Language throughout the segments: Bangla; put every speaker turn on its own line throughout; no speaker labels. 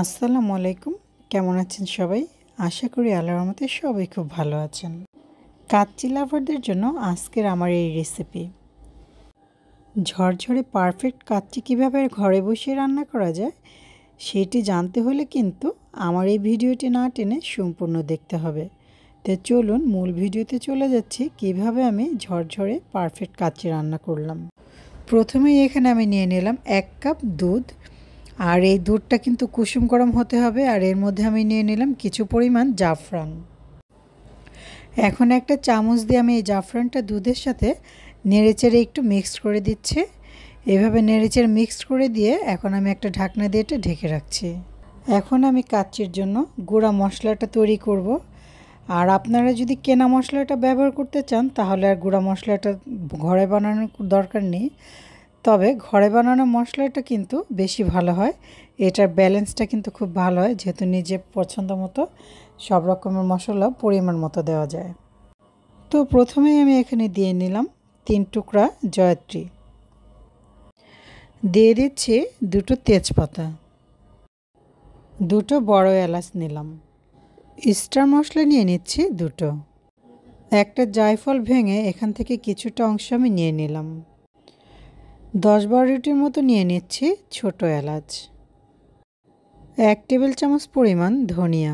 আসসালামু আলাইকুম। কেমন আছেন সবাই? আশা করি আল্লাহর রহমতে সবাই খুব ভালো আছেন। কাচ্চি লাভারদের জন্য আজকের আমার এই রেসিপি। ঝরঝরে পারফেক্ট কাচ্চি কীভাবে ঘরে বসে রান্না করা যায় সেটি জানতে হলে কিন্তু আমার এই ভিডিওটি না টেনে সম্পূর্ণ দেখতে হবে। তো চলুন মূল ভিডিওতে চলে যাচ্ছি কিভাবে আমি ঝরঝরে পারফেক্ট কাচ্চি রান্না করলাম। প্রথমেই এখানে আমি নিয়ে নিলাম 1 কাপ দুধ। আর এই দুধটা কিন্তু কুসুম গরম হতে হবে। আর এর মধ্যে আমি নিয়ে নিলাম কিছু পরিমাণ জাফরান। এখন একটা চামচ দিয়ে আমি এই জাফরানটা দুধের সাথে নেড়েচেড়ে একটু মিক্সড করে দিচ্ছি। এভাবে নেড়েচেড়ে মিক্সড করে দিয়ে এখন আমি একটা ঢাকনা দিয়ে এটা ঢেকে রাখছি। এখন আমি কাচ্চির জন্য গুঁড়া মশলাটা তৈরি করব। আর আপনারা যদি কেনা মশলাটা ব্যবহার করতে চান তাহলে আর গুঁড়া মশলাটা ঘরে বানানোর দরকার নেই। তবে ঘরে বানানো মশলাটা কিন্তু বেশি ভালো হয়। এটার ব্যালেন্সটা কিন্তু খুব ভালো হয়, যেহেতু নিজে পছন্দ মতো সব রকমের মশলা পরিমাণ মতো দেওয়া যায়। তো প্রথমেই আমি এখানে দিয়ে নিলাম 3 টুকরা জয়ত্রী, দিয়ে দিচ্ছি 2টো তেজপাতা, 2টো বড় এলাচ নিলাম, স্টার মশলা নিয়ে নিচ্ছি 2টো, একটা জায়ফল ভেঙে এখান থেকে কিছুটা অংশ আমি নিয়ে নিলাম, 10-12টির মতো নিয়ে নিচ্ছি ছোট এলাচ, 1 টেবিল চামচ পরিমাণ ধনিয়া,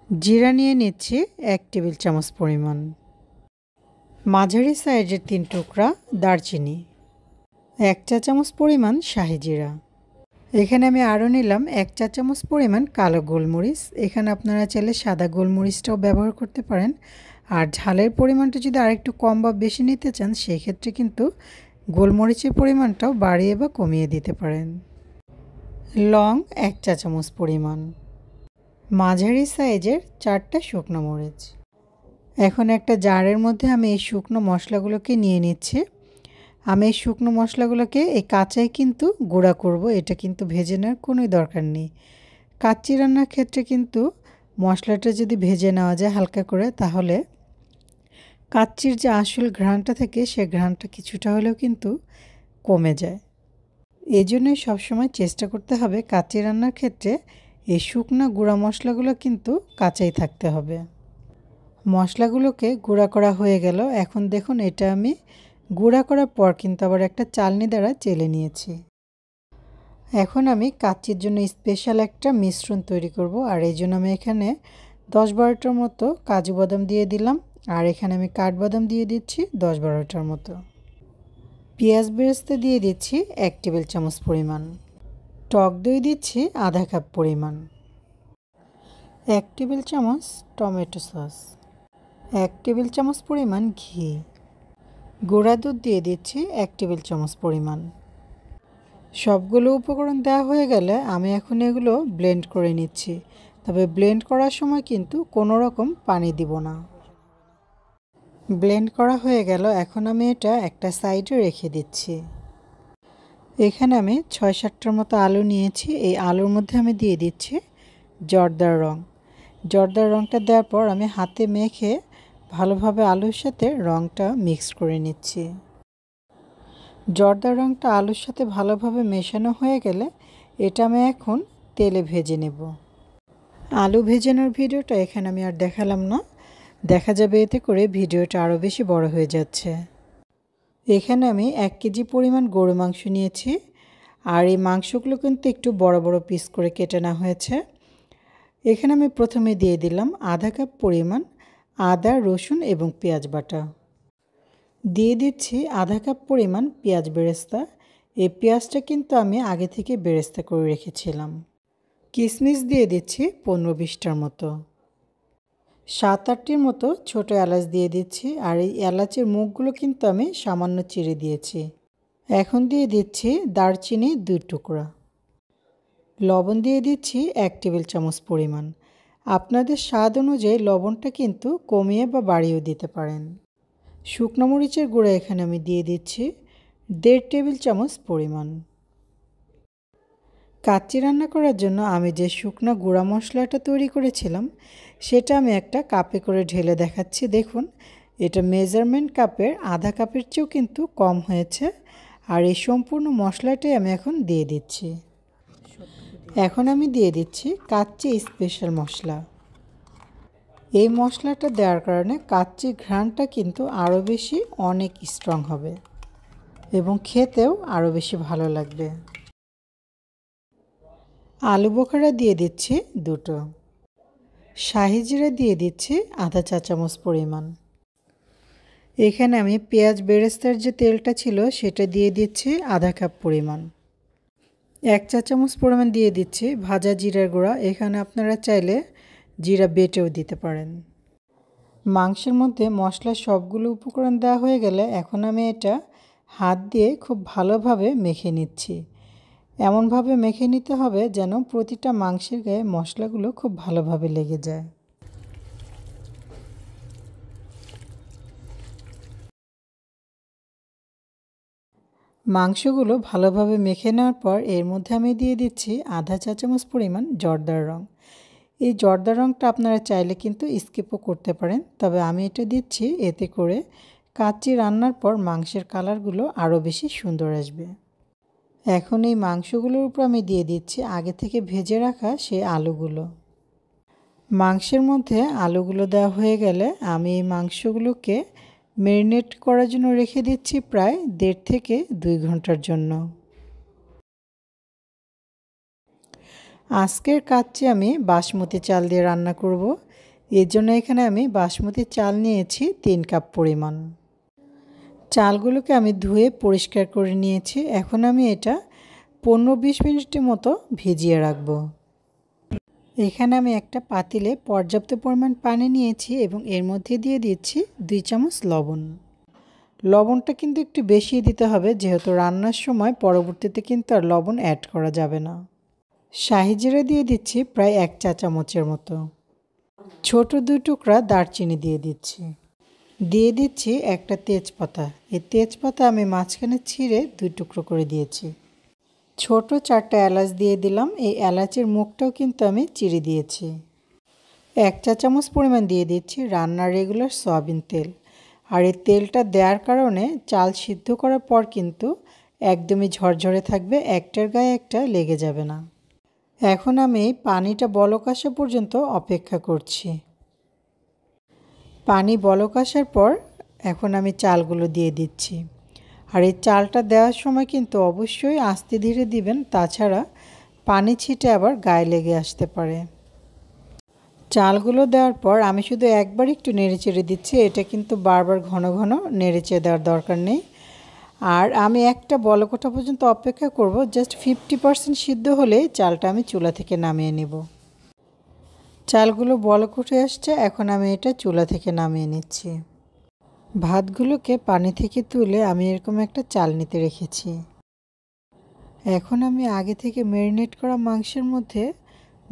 জিরা নিয়ে নিচ্ছি 1 টেবিল চামচ পরিমাণ, মাঝারি সাইজের 3 টুকরা দারচিনি, 1 চা চামচ পরিমাণ শাহি জিরা। এখানে আমি আরও নিলাম 1 চা চামচ পরিমাণ কালো গোলমরিচ। এখানে আপনারা চাইলে সাদা গোলমরিচটাও ব্যবহার করতে পারেন। আর ঝালের পরিমাণটা যদি আরেকটু কম বা বেশি নিতে চান সেই ক্ষেত্রে কিন্তু গোলমরিচের পরিমাণটাও বাড়িয়ে বা কমিয়ে দিতে পারেন। লং 1 চা চামচ পরিমাণ, মাঝারি সাইজের 4টা শুকনো মরিচ। এখন একটা জারের মধ্যে আমি এই শুকনো মশলাগুলোকে নিয়ে নিচ্ছি। আমি এই শুকনো মশলাগুলোকে এই কাঁচাই কিন্তু গুঁড়া করব, এটা কিন্তু ভেজে নেওয়ার কোনোই দরকার নেই। কাচ্চি রান্নার ক্ষেত্রে কিন্তু মশলাটা যদি ভেজে নেওয়া যায় হালকা করে তাহলে কাচ্চির যে আসল ঘ্রাণটা থাকে সে ঘ্রাণটা কিছুটা হলেও কিন্তু কমে যায়। এই জন্যই সবসময় চেষ্টা করতে হবে কাচ্চি রান্নার ক্ষেত্রে এই শুকনো গুঁড়া মশলাগুলো কিন্তু কাঁচাই থাকতে হবে। মশলাগুলোকে গুঁড়া করা হয়ে গেল। এখন দেখুন এটা আমি গুঁড়া করার পর কিন্তু আবার একটা চালনি দ্বারা চেলে নিয়েছি। এখন আমি কাচ্চির জন্য স্পেশাল একটা মিশ্রণ তৈরি করব। আর এই জন্য আমি এখানে 10-12টার মতো কাজু বাদাম দিয়ে দিলাম। আর এখানে আমি কাঠবাদাম দিয়ে দিচ্ছি 10-12টার মতো। পেঁয়াজ বেরেস্তা দিয়ে দিচ্ছি 1 টেবিল চামচ পরিমাণ, টক দই দিচ্ছি আধা কাপ পরিমাণ, 1 টেবিল চামচ টমেটো সস, 1 টেবিল চামচ পরিমাণ ঘি, গুঁড়া দুধ দিয়ে দিচ্ছি 1 টেবিল চামচ পরিমাণ। সবগুলো উপকরণ দেওয়া হয়ে গেলে আমি এখন এগুলো ব্লেন্ড করে নিচ্ছি। তবে ব্লেন্ড করার সময় কিন্তু কোনো রকম পানি দিব না। ব্লেন্ড করা হয়ে গেল। এখন আমি এটা একটা সাইডে রেখে দিচ্ছি। এখানে আমি 6-7টার মতো আলু নিয়েছি। এই আলুর মধ্যে আমি দিয়ে দিচ্ছি জর্দার রং। জর্দার রংটা দেওয়ার পর আমি হাতে মেখে ভালোভাবে আলুর সাথে রংটা মিক্স করে নিচ্ছি। জর্দার রংটা আলুর সাথে ভালোভাবে মেশানো হয়ে গেলে এটা আমি এখন তেলে ভেজে নেব। আলু ভেজানোর ভিডিওটা এখানে আমি আর দেখালাম না, দেখা যাবে এতে করে ভিডিওটা আরও বেশি বড় হয়ে যাচ্ছে। এখানে আমি 1 কেজি পরিমাণ গরু মাংস নিয়েছি। আর এই মাংসগুলো কিন্তু একটু বড় বড় পিস করে কেটে নেওয়া হয়েছে। এখানে আমি প্রথমে দিয়ে দিলাম আধা কাপ পরিমাণ আদা, রসুন এবং পেঁয়াজ বাটা, দিয়ে দিচ্ছি আধা কাপ পরিমাণ পেঁয়াজ বেরেস্তা। এই পেঁয়াজটা কিন্তু আমি আগে থেকে বেরেস্তা করে রেখেছিলাম। কিশমিশ দিয়ে দিচ্ছি 15-20টার মতো, 7-8টির মতো ছোট এলাচ দিয়ে দিচ্ছি। আর এই এলাচের মুখগুলো কিন্তু আমি সামান্য চিড়ে দিয়েছি। এখন দিয়ে দিচ্ছি দারচিনি 2 টুকরা, লবণ দিয়ে দিচ্ছি 1 টেবিল চামচ পরিমাণ। আপনাদের স্বাদ অনুযায়ী লবণটা কিন্তু কমিয়ে বা বাড়িয়েও দিতে পারেন। শুকনো মরিচের গুঁড়া এখানে আমি দিয়ে দিচ্ছি 1.5 টেবিল চামচ পরিমাণ। কাচ্চি রান্না করার জন্য আমি যে শুকনো গুঁড়া মশলাটা তৈরি করেছিলাম সেটা আমি একটা কাপে করে ঢেলে দেখাচ্ছি। দেখুন এটা মেজারমেন্ট কাপের আধা কাপের চেয়েও কিন্তু কম হয়েছে। আর এই সম্পূর্ণ মশলাটাই আমি এখন দিয়ে দিচ্ছি। এখন আমি দিয়ে দিচ্ছি কাচ্চি স্পেশাল মশলা। এই মশলাটা দেওয়ার কারণে কাচ্চির ঘ্রাণটা কিন্তু আরও বেশি অনেক স্ট্রং হবে এবং খেতেও আরও বেশি ভালো লাগবে। আলু বোখারা দিয়ে দিচ্ছি 2টো। শাহি জিরা দিয়ে দিচ্ছি আধা চা চামচ পরিমাণ। এখানে আমি পেঁয়াজ বেরেস্তার যে তেলটা ছিল সেটা দিয়ে দিচ্ছি আধা কাপ পরিমাণ। 1 চা চামচ পরিমাণ দিয়ে দিচ্ছি ভাজা জিরার গুঁড়া। এখানে আপনারা চাইলে জিরা বেটেও দিতে পারেন। মাংসের মধ্যে মশলার সবগুলো উপকরণ দেওয়া হয়ে গেলে এখন আমি এটা হাত দিয়ে খুব ভালোভাবে মেখে নিচ্ছি। এমনভাবে মেখে নিতে হবে যেন প্রতিটা মাংসের গায়ে মশলাগুলো খুব ভালোভাবে লেগে যায়। মাংসগুলো ভালোভাবে মেখে নেওয়ার পর এর মধ্যে আমি দিয়ে দিচ্ছি আধা চা চামচ পরিমাণ জর্দার রং। এই জর্দার রংটা আপনারা চাইলে কিন্তু স্কিপও করতে পারেন, তবে আমি এটা দিচ্ছি এতে করে কাচ্চি রান্নার পর মাংসের কালারগুলো আরও বেশি সুন্দর আসবে। এখন এই মাংসগুলোর উপর আমি দিয়ে দিচ্ছি আগে থেকে ভেজে রাখা সেই আলুগুলো। মাংসের মধ্যে আলুগুলো দেওয়া হয়ে গেলে আমি এই মাংসগুলোকে ম্যারিনেট করার জন্য রেখে দিচ্ছি প্রায় 1.5 থেকে 2 ঘন্টার জন্য। আজকের কাচ্চি আমি বাসমতি চাল দিয়ে রান্না করব। এর জন্য এখানে আমি বাসমতি চাল নিয়েছি 3 কাপ পরিমাণ। চালগুলোকে আমি ধুয়ে পরিষ্কার করে নিয়েছি। এখন আমি এটা 15-20 মিনিটের মতো ভিজিয়ে রাখব। এখানে আমি একটা পাতিলে পর্যাপ্ত পরিমাণ পানি নিয়েছি এবং এর মধ্যে দিয়ে দিচ্ছি 2 চামচ লবণ। লবণটা কিন্তু একটু বেশি দিতে হবে, যেহেতু রান্নার সময় পরবর্তীতে কিন্তু আর লবণ অ্যাড করা যাবে না। শাহি জিরা দিয়ে দিচ্ছি প্রায় 1 চা চামচের মতো। ছোট 2 টুকরা দারচিনি দিয়ে দিচ্ছি। দিয়ে দিচ্ছি একটা তেজপাতা। এই তেজপাতা আমি মাঝখানে ছিঁড়ে 2 টুকরো করে দিয়েছি। ছোট 4টা এলাচ দিয়ে দিলাম। এই এলাচের মুখটাও কিন্তু আমি চিড়ে দিয়েছি। 1 চা চামচ পরিমাণ দিয়ে দিচ্ছি রান্নার রেগুলার সয়াবিন তেল। আর এই তেলটা দেওয়ার কারণে চাল সিদ্ধ করার পর কিন্তু একদমই ঝরঝরে থাকবে, একটার গায়ে একটা লেগে যাবে না। এখন আমি পানিটা বলক আসা পর্যন্ত অপেক্ষা করছি। পানি বলক আসার পর এখন আমি চালগুলো দিয়ে দিচ্ছি। আর এই চালটা দেওয়ার সময় কিন্তু অবশ্যই আস্তে ধীরে দিবেন, তাছাড়া পানি ছিটে আবার গায়ে লেগে আসতে পারে। চালগুলো দেওয়ার পর আমি শুধু একবার একটু নেড়েচেড়ে দিচ্ছি, এটা কিন্তু বারবার ঘন ঘন নেড়েচেড়ে দেওয়ার দরকার নেই। আর আমি একটা বলক ওঠা পর্যন্ত অপেক্ষা করব। জাস্ট 50% সিদ্ধ হলেই চালটা আমি চুলা থেকে নামিয়ে নেব। চালগুলো বলক উঠে আসছে, এখন আমি এটা চুলা থেকে নামিয়ে নিচ্ছি। ভাতগুলোকে পানি থেকে তুলে আমি এরকম একটা চালনিতে রেখেছি। এখন আমি আগে থেকে ম্যারিনেট করা মাংসের মধ্যে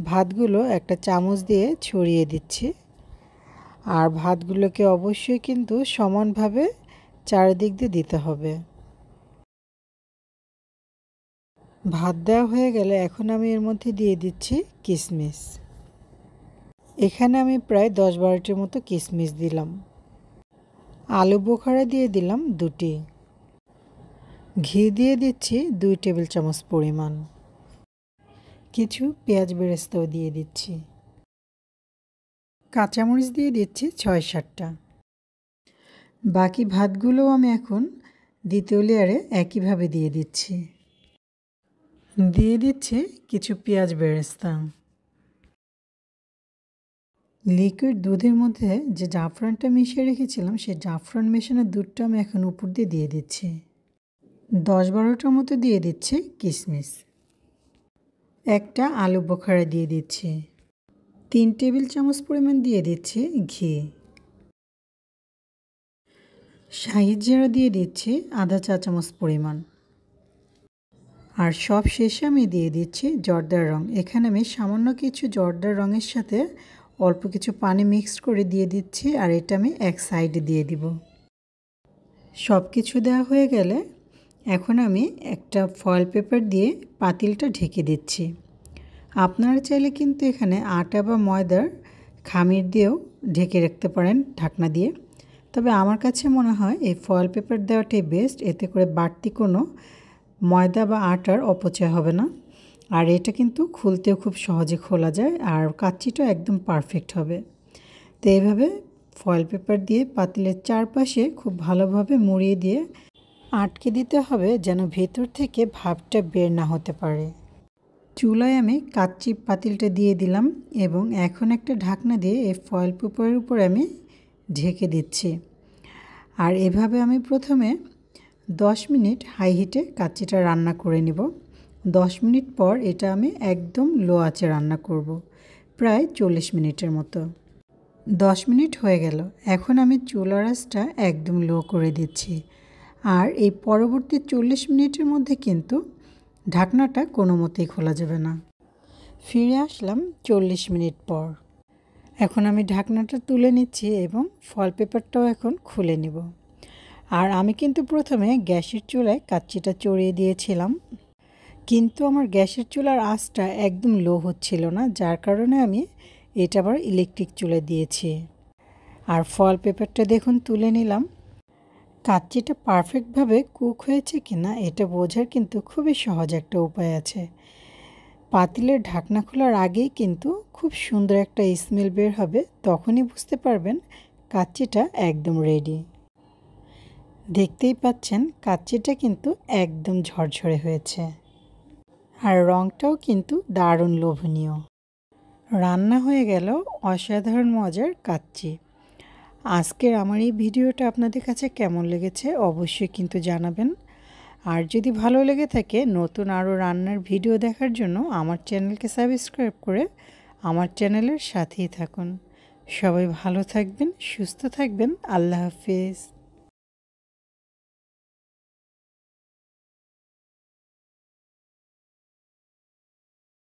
ভাতগুলো একটা চামচ দিয়ে ছড়িয়ে দিচ্ছি। আর ভাতগুলোকে অবশ্যই কিন্তু সমানভাবে চারিদিক দিয়ে দিতে হবে। ভাত দেওয়া হয়ে গেলে এখন আমি এর মধ্যে দিয়ে দিচ্ছি কিশমিশ। এখানে আমি প্রায় 10-12টির মতো কিশমিশ দিলাম। আলু বোখারা দিয়ে দিলাম 2টি। ঘি দিয়ে দিচ্ছি 2 টেবিল চামচ পরিমাণ। কিছু পেঁয়াজ বেরেস্তাও দিয়ে দিচ্ছি। কাঁচামরিচ দিয়ে দিচ্ছি 6-7টা। বাকি ভাতগুলোও আমি এখন দ্বিতীয় লেয়ারে একইভাবে দিয়ে দিচ্ছি। দিয়ে দিচ্ছি কিছু পেঁয়াজ বেরেস্তা। লিকুইড দুধের মধ্যে যে জাফরানটা মিশিয়ে রেখেছিলাম সেই জাফরান মেশানো দুধটা আমি এখন উপর দিয়ে দিচ্ছি। 10-12টার মতো দিয়ে দিচ্ছি কিশমিশ। একটা আলু বোখারা দিয়ে দিচ্ছি। 3 টেবিল চামচ পরিমাণ দিয়ে দিচ্ছি ঘি। শাহি জিরা দিয়ে দিচ্ছি আধা চা চামচ পরিমাণ। আর সব শেষে আমি দিয়ে দিচ্ছি জর্দার রং। এখানে আমি সামান্য কিছু জর্দার রঙের সাথে অল্প কিছু পানি মিক্সড করে দিয়ে দিচ্ছি, আর এটা আমি এক সাইডে দিয়ে দিব। সব কিছু দেওয়া হয়ে গেলে এখন আমি একটা ফয়েল পেপার দিয়ে পাতিলটা ঢেকে দিচ্ছি। আপনারা চাইলে কিন্তু এখানে আটা বা ময়দার খামির দিয়েও ঢেকে রাখতে পারেন ঢাকনা দিয়ে, তবে আমার কাছে মনে হয় এই ফয়েল পেপার দেওয়াটাই বেস্ট। এতে করে বাড়তি কোনো ময়দা বা আটার অপচয় হবে না। আর এটা কিন্তু খুলতেও খুব সহজে খোলা যায় আর কাচ্চিটা একদম পারফেক্ট হবে। তো এইভাবে ফয়েল পেপার দিয়ে পাতিলের চারপাশে খুব ভালোভাবে মুড়িয়ে দিয়ে আটকে দিতে হবে যেন ভেতর থেকে ভাপটা বের না হতে পারে। চুলায় আমি কাচ্চি পাতিলটা দিয়ে দিলাম এবং এখন একটা ঢাকনা দিয়ে এই ফয়েল পেপারের উপর আমি ঢেকে দিচ্ছি। আর এভাবে আমি প্রথমে 10 মিনিট হাই হিটে কাচ্চিটা রান্না করে নিব। 10 মিনিট পর এটা আমি একদম লো আঁচে রান্না করব, প্রায় 40 মিনিটের মতো। 10 মিনিট হয়ে গেল। এখন আমি চুলার আঁচটা একদম লো করে দিচ্ছি। আর এই পরবর্তী 40 মিনিটের মধ্যে কিন্তু ঢাকনাটা কোনো মতেই খোলা যাবে না। ফিরে আসলাম 40 মিনিট পর। এখন আমি ঢাকনাটা তুলে নিচ্ছি এবং ফয়েল পেপারটাও এখন খুলে নিব। আর আমি কিন্তু প্রথমে গ্যাসের চুলায় কাচ্চিটা চড়িয়ে দিয়েছিলাম, কিন্তু আমার গ্যাসের চুলার আঁচটা একদম লো হচ্ছিল না, যার কারণে আমি এটা আবার ইলেকট্রিক চুলায় দিয়েছি। আর ফয়েল পেপারটা দেখুন তুলে নিলাম। কাচ্চিটা পারফেক্টভাবে কুক হয়েছে কিনা এটা বোঝার কিন্তু খুবই সহজ একটা উপায় আছে। পাতিলের ঢাকনা খোলার আগেই কিন্তু খুব সুন্দর একটা স্মেল বের হবে, তখনই বুঝতে পারবেন কাচ্চিটা একদম রেডি। দেখতেই পাচ্ছেন কাচ্চিটা কিন্তু একদম ঝরঝরে হয়েছে আর রঙটাও কিন্তু দারুণ লোভনীয়। রান্না হয়ে গেল অসাধারণ মজার কাচ্চি। আজকের আমার এই ভিডিওটা আপনাদের কাছে কেমন লেগেছে অবশ্যই কিন্তু জানাবেন। আর যদি ভালো লেগে থাকে নতুন আরও রান্নার ভিডিও দেখার জন্য আমার চ্যানেলকে সাবস্ক্রাইব করে আমার চ্যানেলের সাথেই থাকুন। সবাই ভালো থাকবেন, সুস্থ থাকবেন। আল্লাহ হাফেজ।